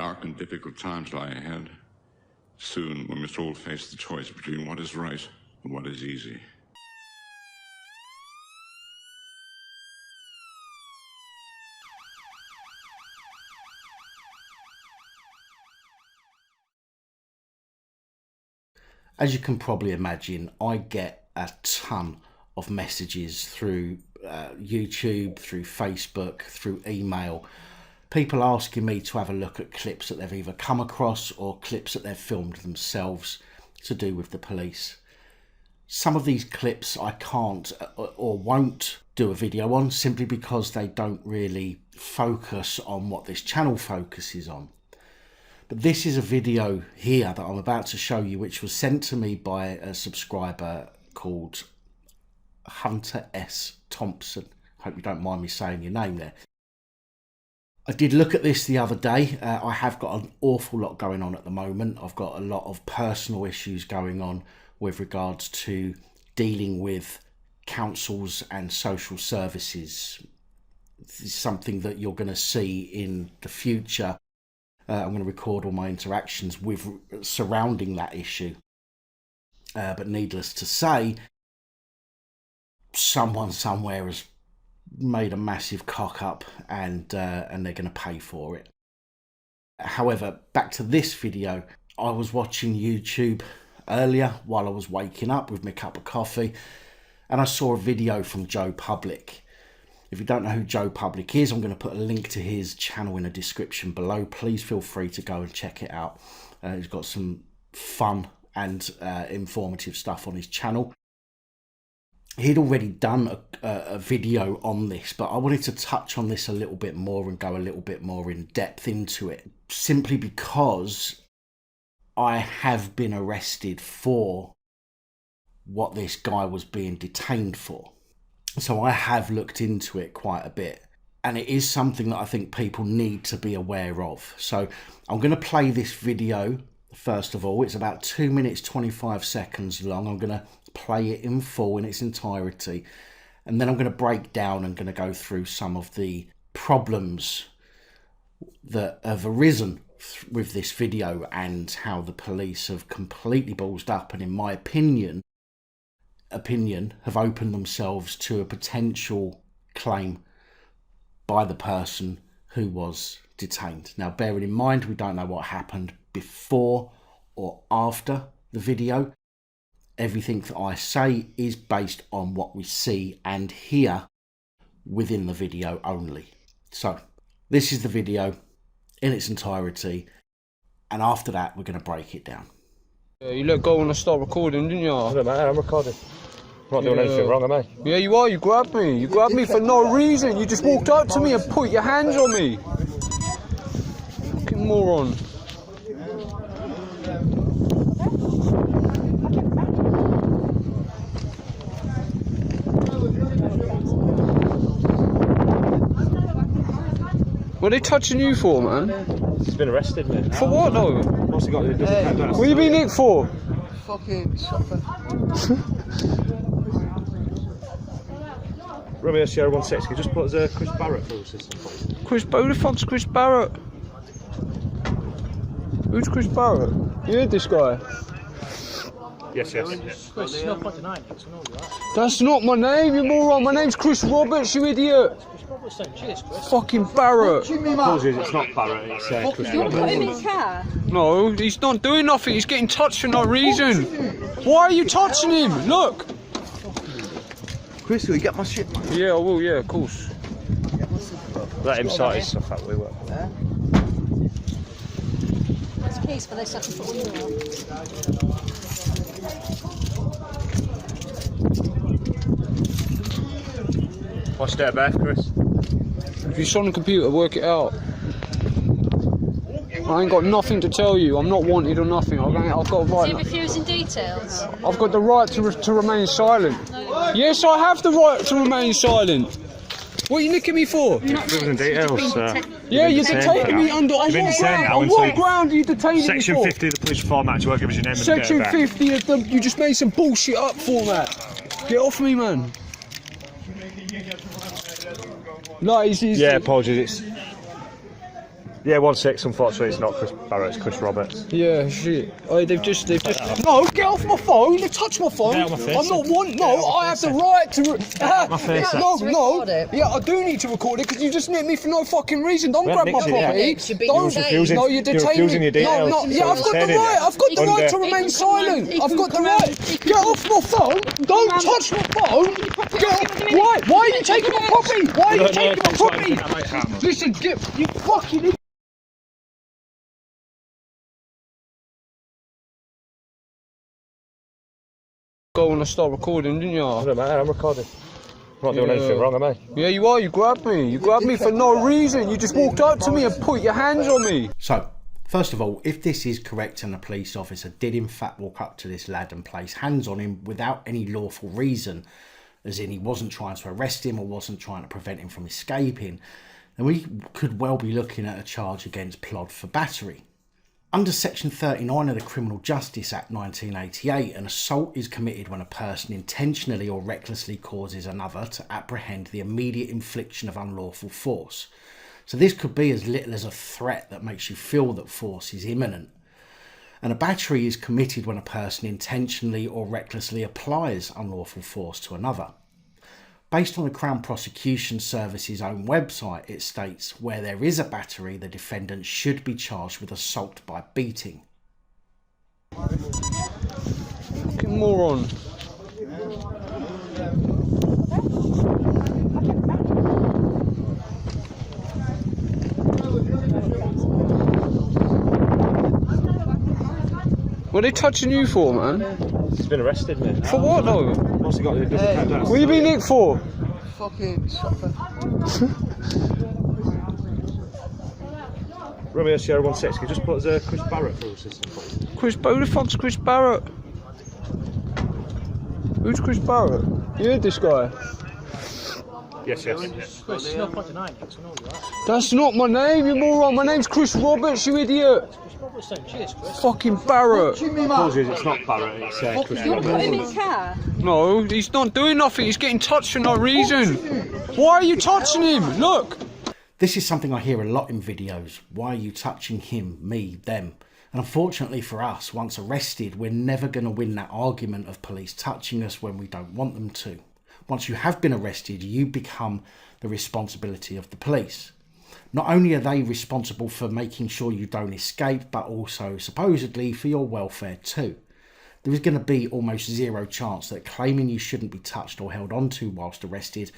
dark and difficult times lie ahead. Soon we must all face the choice between what is right and what is easy. As you can probably imagine, I get a ton of messages through YouTube, through Facebook, through email. People asking me to have a look at clips that they've either come across or clips that they've filmed themselves to do with the police. Some of these clips I can't or won't do a video on simply because they don't really focus on what this channel focuses on. But this is a video here that I'm about to show you, which was sent to me by a subscriber called Hunter S. Thompson. Hope you don't mind me saying your name there. I did look at this the other day. I have got an awful lot going on at the moment. I've got a lot of personal issues going on with regards to dealing with councils and social services. This is something that you're going to see in the future. I'm going to record all my interactions with surrounding that issue. But needless to say, someone somewhere has made a massive cock up and they're going to pay for it. However, back to this video. I was watching YouTube earlier while I was waking up with my cup of coffee, and I saw a video from Joe Public. If you don't know who Joe Public is, I'm going to put a link to his channel in the description below. Please feel free to go and check it out. He's got some fun and informative stuff on his channel. He'd already done a video on this, but I wanted to touch on this a little bit more and go a little bit more in depth into it, simply because I have been arrested for what this guy was being detained for. So I have looked into it quite a bit, and it is something that I think people need to be aware of. So I'm going to play this video first of all. It's about 2 minutes 25 seconds long. I'm going to play it in full in its entirety, and then I'm going to break down and going to go through some of the problems that have arisen with this video and how the police have completely ballsed up and, in my opinion, have opened themselves to a potential claim by the person who was detained. Now, bearing in mind, we don't know what happened before or after the video. Everything that I say is based on what we see and hear within the video only. So this is the video in its entirety, and after that we're going to break it down. Yeah, you let go when I start recording, didn't you? I don't matter, I'm recording. I'm not doing anything wrong, am I? Yeah, you are. You grabbed me. You grabbed me for no reason. You just walked up to me and put your hands on me. Fucking moron. What are they touching you for, man? He's been arrested, mate. For what, though? What's he got to do? What are you being nicked for? Fucking shopper. Romeo Sierra 16, can you just put Chris Barrett through the system, please? Who the fuck's Chris Barrett? Who's Chris Barrett? You heard this guy? Yes. Chris, there's no point denying it, so no, you're right. That's not my name, you moron. My name's Chris Roberts, you idiot. Chris Roberts saying, cheers, Chris. Fucking Barrett. Apologies, it's not Barrett, it's Chris You want to put him in Roberts. his car? No, he's not doing nothing. He's getting touched for no reason. Why are you touching him? Look. Chris, will you get my shit, man? Yeah, I will, yeah, of course. Let him sort his stuff out, we work. There's a case for this, I can put one more. What's your date of birth, Chris? If you're on the computer, work it out. I ain't got nothing to tell you. I'm not wanted or nothing. I've got a Is he right. refusing details? I've got the right to remain silent. Yes, I have the right to remain silent. What are you nicking me for? Proven details, Yeah, you're detaining me under. On what ground? On what ground are you detaining me for? Section 50 of the police reform act, you won't give us your name and date of Section birth. 50 of the. You just made some bullshit up format. Get off me, man. No, he's Yeah, apologies, it's... Yeah, 1-6. Unfortunately, it's not Chris Barrett, it's Chris Roberts. Yeah, shit. Oh, they've just. No, get off my phone. They touch my phone. Get out my face, I'm not then. one. No, I have the right to. my face, then. No. Record it. Yeah, I do need to record it because you just nicked me for no fucking reason. Don't Well, grab my nicked it, yeah. property. It should be Don't. refusing- No, you're detaining refusing me. your details. No, yeah, So I've got the saying it, right. I've got the right to under- remain He silent. can I've got the come right. round, he can Get off my phone. Don't touch my phone. Get off. Why? Why are you taking my property? Why are you taking my property? Listen, you fucking idiot. Go and start recording, didn't you? I don't matter, I'm recording. I'm not doing anything wrong, am I? Yeah, you are. You grabbed me. You grabbed me for no reason. You just walked up to me and put your hands on me. So, first of all, if this is correct and a police officer did in fact walk up to this lad and place hands on him without any lawful reason, as in he wasn't trying to arrest him or wasn't trying to prevent him from escaping, then we could well be looking at a charge against plod for battery. Under Section 39 of the Criminal Justice Act 1988, an assault is committed when a person intentionally or recklessly causes another to apprehend the immediate infliction of unlawful force. So this could be as little as a threat that makes you feel that force is imminent. And a battery is committed when a person intentionally or recklessly applies unlawful force to another. Based on the Crown Prosecution Service's own website, it states where there is a battery, the defendant should be charged with assault by beating. Fucking moron. What are they touching you for, man? He's been arrested, mate. For what, though? What's he got to do? What are you being nicked for? Fucking shopper. Romeo Sierra 1-6. Can you just put Chris Barrett for assistant, please? Who the fuck's Chris Barrett? Who's Chris Barrett? You heard this guy? Yes. Chris, there's no point denying it, 'cause I know you're right. That's not my name, you moron. My name's Chris Roberts, you idiot. Chris Roberts saying, cheers, Chris. Fucking Barrett. Apologies, it's not Barrett, it's Chris You want to put him in Roberts. his car? No, he's not doing nothing. He's getting touched for no reason. Why are you touching him? Look. This is something I hear a lot in videos. Why are you touching him, me, them? And unfortunately for us, once arrested, we're never going to win that argument of police touching us when we don't want them to. Once you have been arrested, you become the responsibility of the police. Not only are they responsible for making sure you don't escape, but also supposedly for your welfare too. There is going to be almost zero chance that claiming you shouldn't be touched or held onto whilst arrested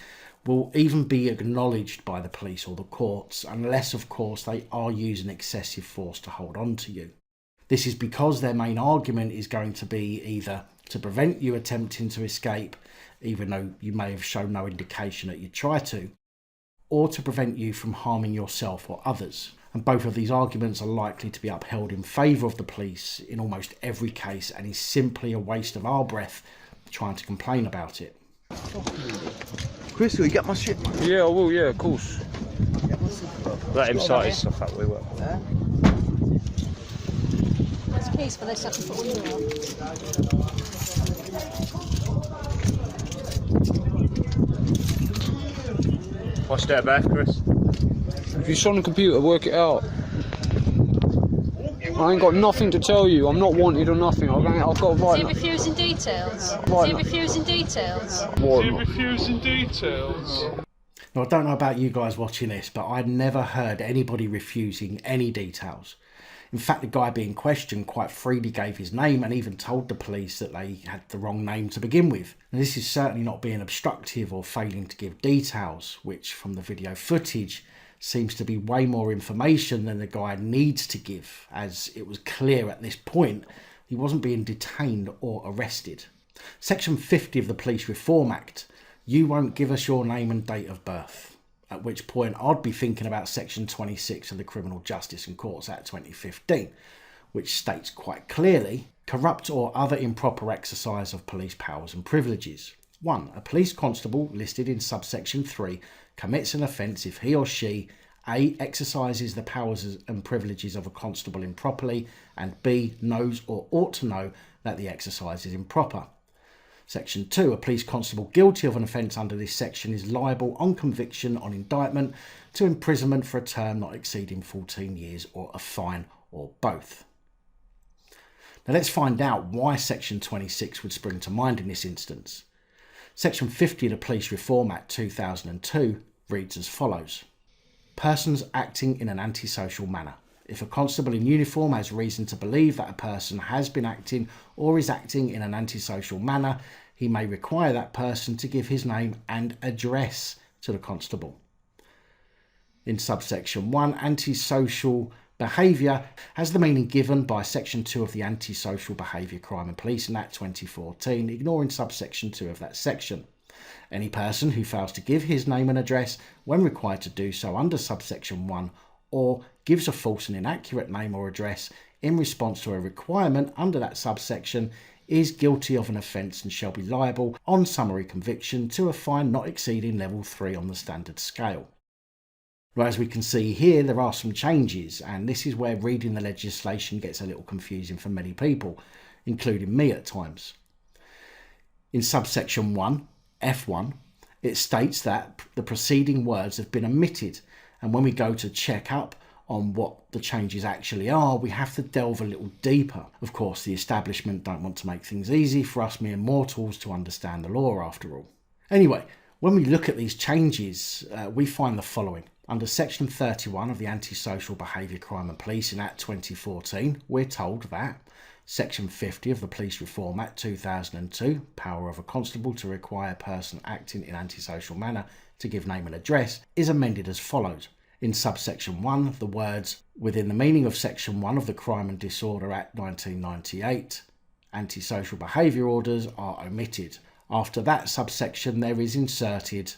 will even be acknowledged by the police or the courts, unless of course they are using excessive force to hold on to you. This is because their main argument is going to be either to prevent you attempting to escape, even though you may have shown no indication that you'd try to, or to prevent you from harming yourself or others. And both of these arguments are likely to be upheld in favour of the police in almost every case, and is simply a waste of our breath trying to complain about it. Chris, will you get my shit, man? Yeah, I will, yeah, of course. Let him sort his stuff out, we will. There's keys for this, I can put one in What's your date of birth, Chris? If you're on the computer, work it out. I ain't got nothing to tell you. I'm not wanted or nothing. I've got a Is right. he refusing details? Right. Is he refusing details? Now, I don't know about you guys watching this, but I've never heard anybody refusing any details. In fact, the guy being questioned quite freely gave his name and even told the police that they had the wrong name to begin with. And this is certainly not being obstructive or failing to give details, which from the video footage seems to be way more information than the guy needs to give, as it was clear at this point he wasn't being detained or arrested. Section 50 of the Police Reform Act, you won't give us your name and date of birth. At which point I'd be thinking about Section 26 of the Criminal Justice and Courts Act 2015, which states quite clearly, corrupt or other improper exercise of police powers and privileges. 1. A police constable listed in subsection 3 commits an offence if he or she A. exercises the powers and privileges of a constable improperly, and B. knows or ought to know that the exercise is improper. Section 2, a police constable guilty of an offence under this section is liable on conviction on indictment to imprisonment for a term not exceeding 14 years or a fine or both. Now let's find out why Section 26 would spring to mind in this instance. Section 50 of the Police Reform Act 2002 reads as follows. Persons acting in an antisocial manner. If a constable in uniform has reason to believe that a person has been acting or is acting in an antisocial manner, he may require that person to give his name and address to the constable. In subsection 1, antisocial behaviour has the meaning given by section 2 of the Antisocial Behaviour Crime and Policing Act 2014, ignoring subsection 2 of that section. Any person who fails to give his name and address when required to do so under subsection 1 or gives a false and inaccurate name or address in response to a requirement under that subsection is guilty of an offence and shall be liable on summary conviction to a fine not exceeding level 3 on the standard scale. Well, as we can see here, there are some changes, and this is where reading the legislation gets a little confusing for many people, including me at times. In subsection 1, F1, it states that the preceding words have been omitted, and when we go to check up on what the changes actually are, we have to delve a little deeper. Of course, the establishment don't want to make things easy for us mere mortals to understand the law after all. Anyway, when we look at these changes, we find the following. Under section 31 of the Antisocial Behaviour Crime and Policing Act 2014, we're told that section 50 of the Police Reform Act 2002, power of a constable to require a person acting in antisocial manner to give name and address, is amended as follows. In subsection 1, the words within the meaning of section 1 of the Crime and Disorder Act 1998, antisocial behaviour orders are omitted. After that subsection, there is inserted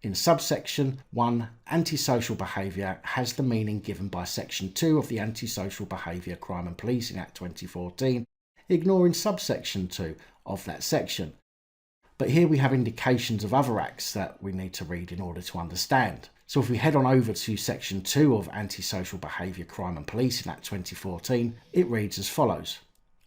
in subsection 1, antisocial behaviour has the meaning given by section 2 of the Antisocial Behaviour Crime and Policing Act 2014, ignoring subsection 2 of that section. But here we have indications of other acts that we need to read in order to understand. So if we head on over to section 2 of Antisocial Behaviour Crime and Policing Act 2014, it reads as follows.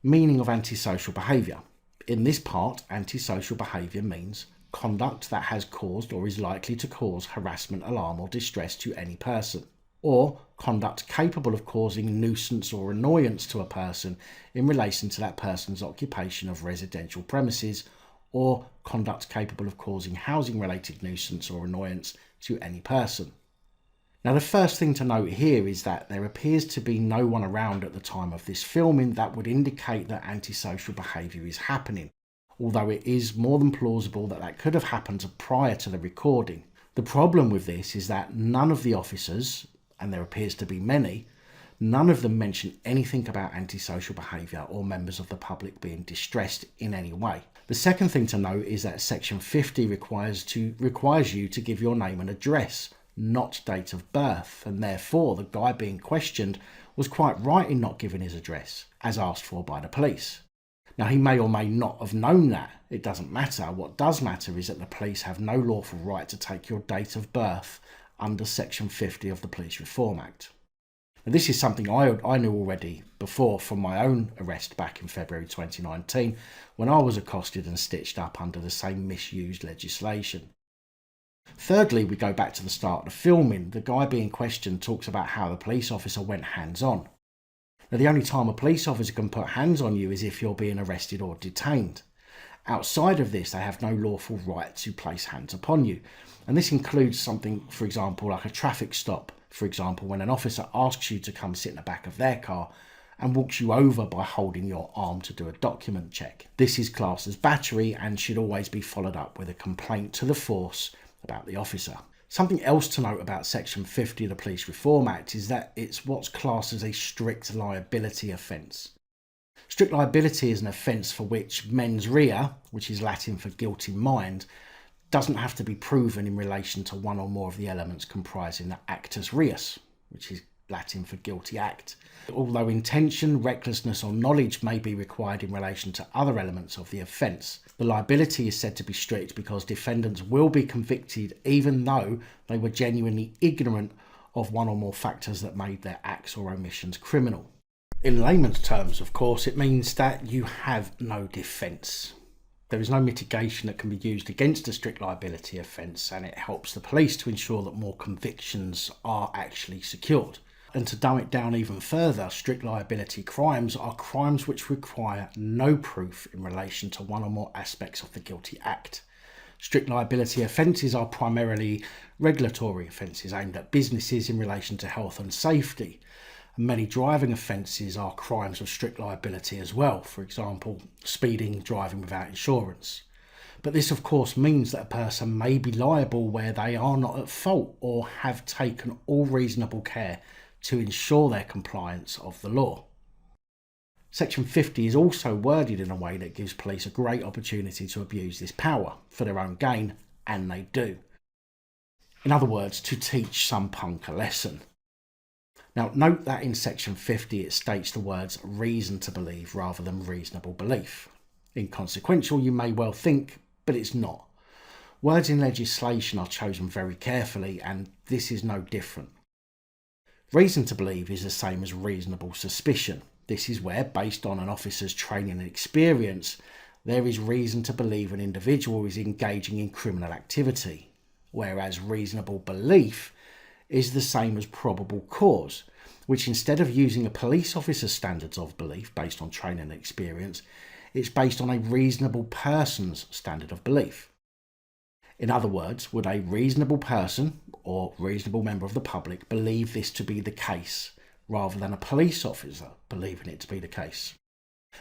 Meaning of antisocial behaviour. In this part, antisocial behaviour means conduct that has caused or is likely to cause harassment, alarm or distress to any person, or conduct capable of causing nuisance or annoyance to a person in relation to that person's occupation of residential premises, or conduct capable of causing housing related nuisance or annoyance to any person. Now the first thing to note here is that there appears to be no one around at the time of this filming that would indicate that antisocial behaviour is happening, although it is more than plausible that that could have happened prior to the recording. The problem with this is that none of the officers, and there appears to be many, none of them mention anything about antisocial behaviour or members of the public being distressed in any way. The second thing to note is that section 50 requires you to give your name and address, not date of birth, and therefore the guy being questioned was quite right in not giving his address, as asked for by the police. Now, he may or may not have known that. It doesn't matter. What does matter is that the police have no lawful right to take your date of birth under section 50 of the Police Reform Act. Now, this is something I knew already before from my own arrest back in February 2019, when I was accosted and stitched up under the same misused legislation. Thirdly, we go back to the start of the filming. The guy being questioned talks about how the police officer went hands-on. Now, the only time a police officer can put hands on you is if you're being arrested or detained. Outside of this, they have no lawful right to place hands upon you. And this includes something, for example, like a traffic stop. For example, when an officer asks you to come sit in the back of their car and walks you over by holding your arm to do a document check. This is classed as battery and should always be followed up with a complaint to the force about the officer. Something else to note about section 50 of the Police Reform Act is that it's what's classed as a strict liability offence. Strict liability is an offence for which mens rea, which is Latin for guilt in mind, doesn't have to be proven in relation to one or more of the elements comprising the actus reus, which is Latin for guilty act. Although intention, recklessness or knowledge may be required in relation to other elements of the offence, the liability is said to be strict because defendants will be convicted even though they were genuinely ignorant of one or more factors that made their acts or omissions criminal. In layman's terms, of course, it means that you have no defence. There is no mitigation that can be used against a strict liability offence, and it helps the police to ensure that more convictions are actually secured. And to dumb it down even further, strict liability crimes are crimes which require no proof in relation to one or more aspects of the guilty act. Strict liability offences are primarily regulatory offences aimed at businesses in relation to health and safety. And many driving offences are crimes of strict liability as well, for example, speeding, driving without insurance. But this of course means that a person may be liable where they are not at fault or have taken all reasonable care to ensure their compliance of the law. Section 50 is also worded in a way that gives police a great opportunity to abuse this power for their own gain, and they do. In other words, to teach some punk a lesson. Now, note that in section 50 it states the words reason to believe rather than reasonable belief. Inconsequential, you may well think, but it's not. Words in legislation are chosen very carefully, and this is no different. Reason to believe is the same as reasonable suspicion. This is where, based on an officer's training and experience, there is reason to believe an individual is engaging in criminal activity, whereas reasonable belief is the same as probable cause, which instead of using a police officer's standards of belief based on training and experience, it's based on a reasonable person's standard of belief. In other words, would a reasonable person or reasonable member of the public believe this to be the case, rather than a police officer believing it to be the case?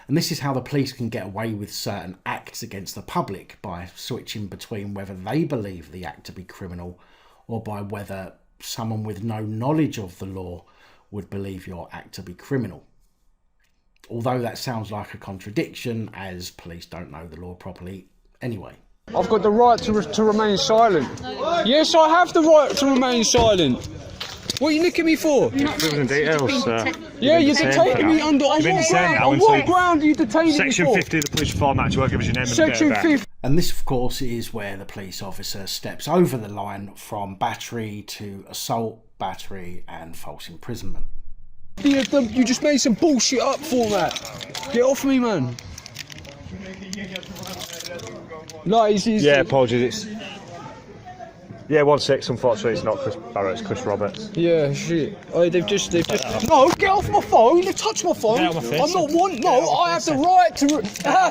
And this is how the police can get away with certain acts against the public, by switching between whether they believe the act to be criminal or by whether someone with no knowledge of the law would believe your act to be criminal. Although that sounds like a contradiction, as police don't know the law properly anyway. I've got the right to remain silent. Yes, I have the right to remain silent. What are you nicking me for? Prison details, sir. Yeah, you're detaining me under. On what ground are you detaining me for? Section 50 of the Police Reform Act, you won't give us your name and Section date of 50. birth. And this, of course, is where the police officer steps over the line from battery to assault, battery and false imprisonment. You just made some bullshit up format. Get off me, man. No, he's Yeah, apologies. It's 1-6. Unfortunately, it's not Chris Barrett. It's Chris Roberts. Yeah, shit. Oh, they've just. No, get off my phone. You touch my phone. Get out of my face. I'm not one. No, I have the right to.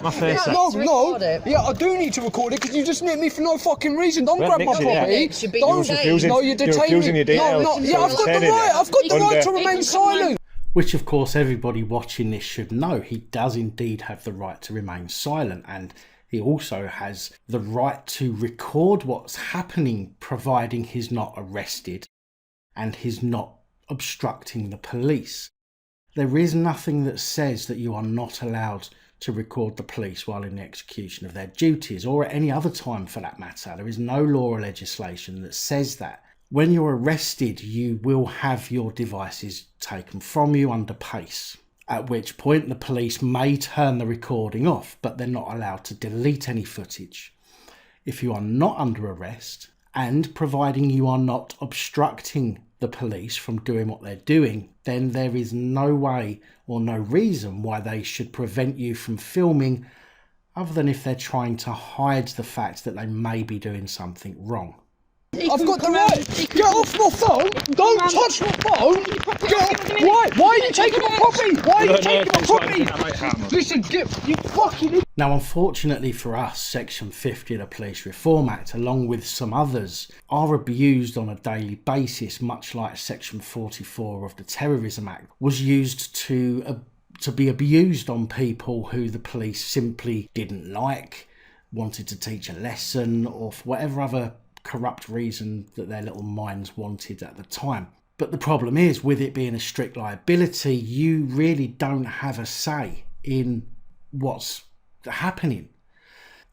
My face. No. Yeah, I do need to record it because you just nicked me for no fucking reason. Don't grab my property. Don't. No, you're detaining me. No. Yeah, I've got the right. I've got the right to remain silent. Which, of course, everybody watching this should know. He does indeed have the right to remain silent, and he also has the right to record what's happening, providing he's not arrested and he's not obstructing the police. There is nothing that says that you are not allowed to record the police while in the execution of their duties, or at any other time for that matter. There is no law or legislation that says that. When you're arrested, you will have your devices taken from you under PACE, at which point the police may turn the recording off, but they're not allowed to delete any footage. If you are not under arrest, and providing you are not obstructing the police from doing what they're doing, then there is no way or no reason why they should prevent you from filming, other than if they're trying to hide the fact that they may be doing something wrong. I've got the right. Get off my phone. Don't touch my phone. Why? Why are you taking my property? Why are you taking my property? Listen, you fucking. Now, unfortunately for us, Section 50 of the Police Reform Act, along with some others, are abused on a daily basis, much like Section 44 of the Terrorism Act was used to be abused on people who the police simply didn't like, wanted to teach a lesson, or for whatever other corrupt reason that their little minds wanted at the time. But the problem is, with it being a strict liability, you really don't have a say in what's happening.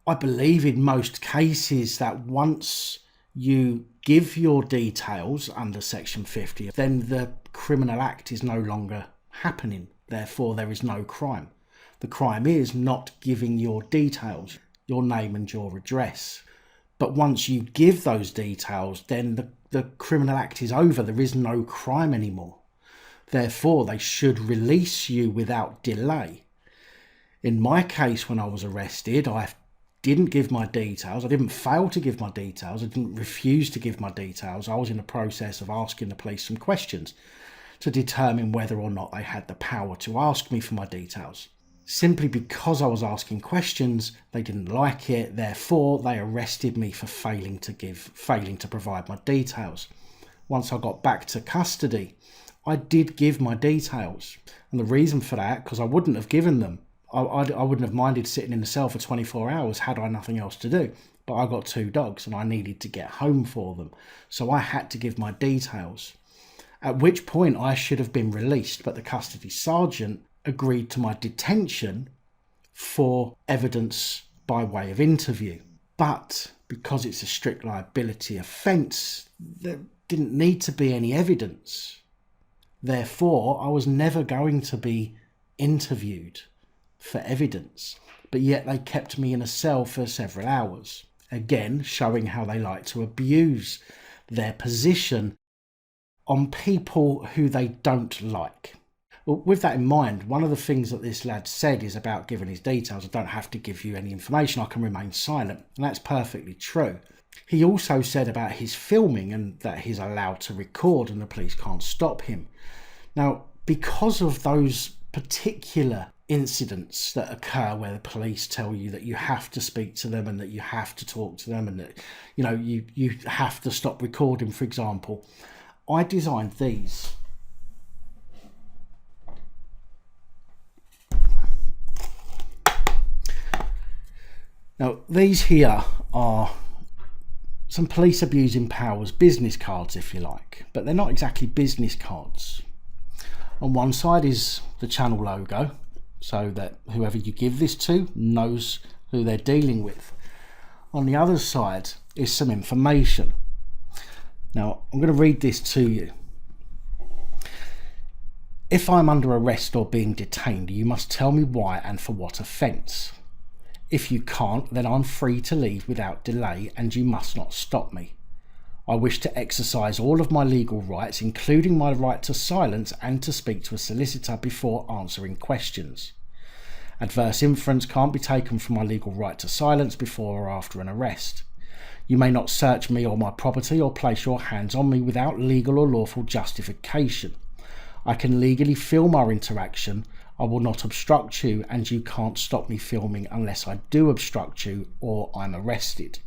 I believe in most cases that once you give your details under Section 50, then the criminal act is no longer happening. Therefore, there is no crime. The crime is not giving your details, your name and your address. But once you give those details, then the criminal act is over. There is no crime anymore. Therefore, they should release you without delay. In my case, when I was arrested, I didn't give my details. I didn't fail to give my details. I didn't refuse to give my details. I was in the process of asking the police some questions to determine whether or not they had the power to ask me for my details. Simply because I was asking questions, they didn't like it. Therefore, they arrested me for failing to provide my details. Once I got back to custody, I did give my details. And the reason for that, because I wouldn't have given them. I wouldn't have minded sitting in the cell for 24 hours had I nothing else to do. But I got 2 dogs and I needed to get home for them. So I had to give my details. At which point I should have been released, but the custody sergeant agreed to my detention for evidence by way of interview. But because it's a strict liability offence, there didn't need to be any evidence. Therefore, I was never going to be interviewed for evidence, but yet they kept me in a cell for several hours, again showing how they like to abuse their position on people who they don't like. Well, with that in mind, one of the things that this lad said is about giving his details. I don't have to give you any information, I can remain silent, and that's perfectly true. He also said about his filming and that he's allowed to record and the police can't stop him. Now, because of those particular incidents that occur where the police tell you that you have to speak to them and that you have to talk to them and that you have to stop recording, for example, I designed these. Now these here are some police abusing powers business cards, if you like, but they're not exactly business cards. On one side is the channel logo, so that whoever you give this to knows who they're dealing with. On the other side is some information. Now, I'm going to read this to you. If I'm under arrest or being detained, you must tell me why and for what offence. If you can't, then I'm free to leave without delay and you must not stop me. I wish to exercise all of my legal rights, including my right to silence and to speak to a solicitor before answering questions. Adverse inference can't be taken from my legal right to silence before or after an arrest. You may not search me or my property or place your hands on me without legal or lawful justification. I can legally film our interaction. I will not obstruct you and you can't stop me filming unless I do obstruct you or I'm arrested.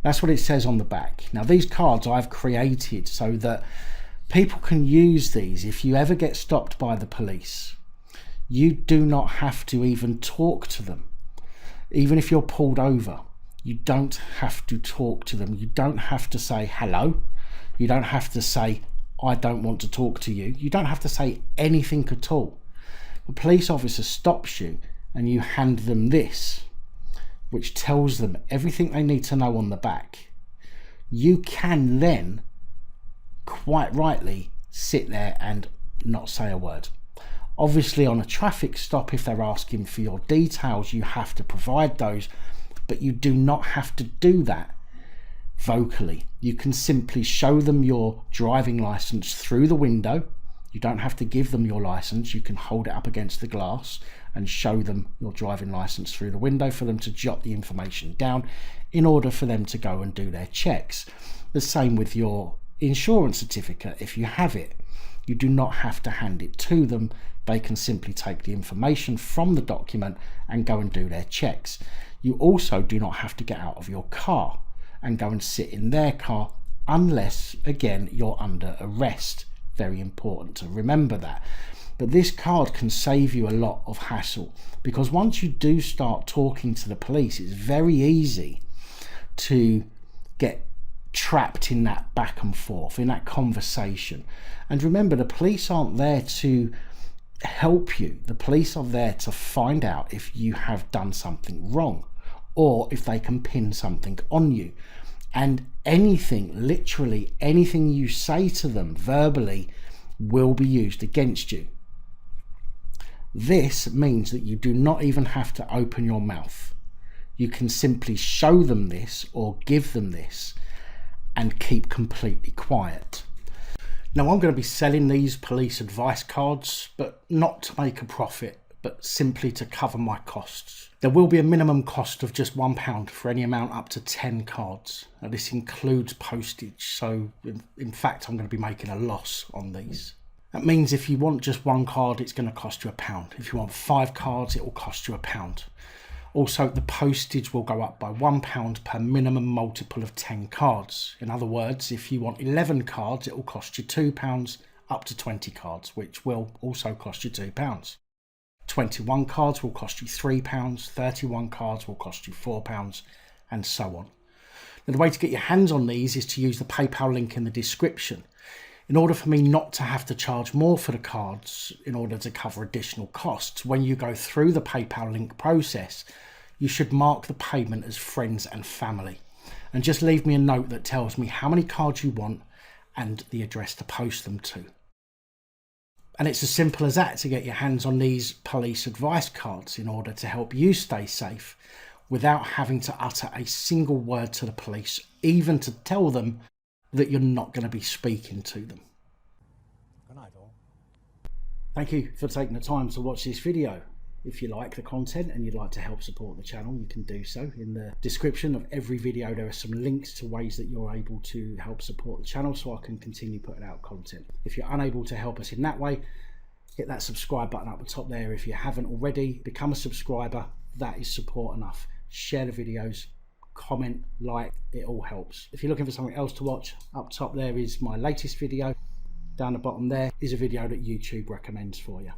That's what it says on the back. Now these cards I've created so that people can use these if you ever get stopped by the police. You do not have to even talk to them. Even if you're pulled over, you don't have to talk to them. You don't have to say hello. You don't have to say, I don't want to talk to you. You don't have to say anything at all. A police officer stops you and you hand them this, which tells them everything they need to know on the back. You can then, quite rightly, sit there and not say a word. Obviously on a traffic stop, if they're asking for your details, you have to provide those, but you do not have to do that vocally. You can simply show them your driving license through the window. You don't have to give them your license. You can hold it up against the glass and show them your driving license through the window for them to jot the information down in order for them to go and do their checks. The same with your insurance certificate. If you have it, you do not have to hand it to them. They can simply take the information from the document and go and do their checks. You also do not have to get out of your car and go and sit in their car unless, again, you're under arrest. Very important to remember that. But this card can save you a lot of hassle, because once you do start talking to the police, it's very easy to get trapped in that back and forth, in that conversation. And remember, the police aren't there to help you. The police are there to find out if you have done something wrong or if they can pin something on you. And anything, literally anything you say to them verbally will be used against you. This means that you do not even have to open your mouth. You can simply show them this or give them this and keep completely quiet. Now I'm going to be selling these police advice cards, but not to make a profit, but simply to cover my costs. There will be a minimum cost of just £1 for any amount up to 10 cards. Now this includes postage, so in fact I'm going to be making a loss on these. That means if you want just one card, it's going to cost you £1. If you want 5 cards, it will cost you £1. Also, the postage will go up by £1 per minimum multiple of 10 cards. In other words, if you want 11 cards, it will cost you £2, up to 20 cards, which will also cost you £2. 21 cards will cost you £3, 31 cards will cost you £4, and so on. Now, the way to get your hands on these is to use the PayPal link in the description. In order for me not to have to charge more for the cards in order to cover additional costs, when you go through the PayPal link process, you should mark the payment as friends and family. And just leave me a note that tells me how many cards you want and the address to post them to. And it's as simple as that to get your hands on these police advice cards in order to help you stay safe without having to utter a single word to the police, even to tell them that you're not going to be speaking to them. Thank you for taking the time to watch this video. If you like the content and you'd like to help support the channel, you can do so. In the description of every video there are some links to ways that you're able to help support the channel so I can continue putting out content. If you're unable to help us in that way, hit that subscribe button up the top there. If you haven't already, become a subscriber. That is support enough. Share the videos, comment, like, it all helps. If you're looking for something else to watch, up top there is my latest video. Down the bottom there is a video that YouTube recommends for you.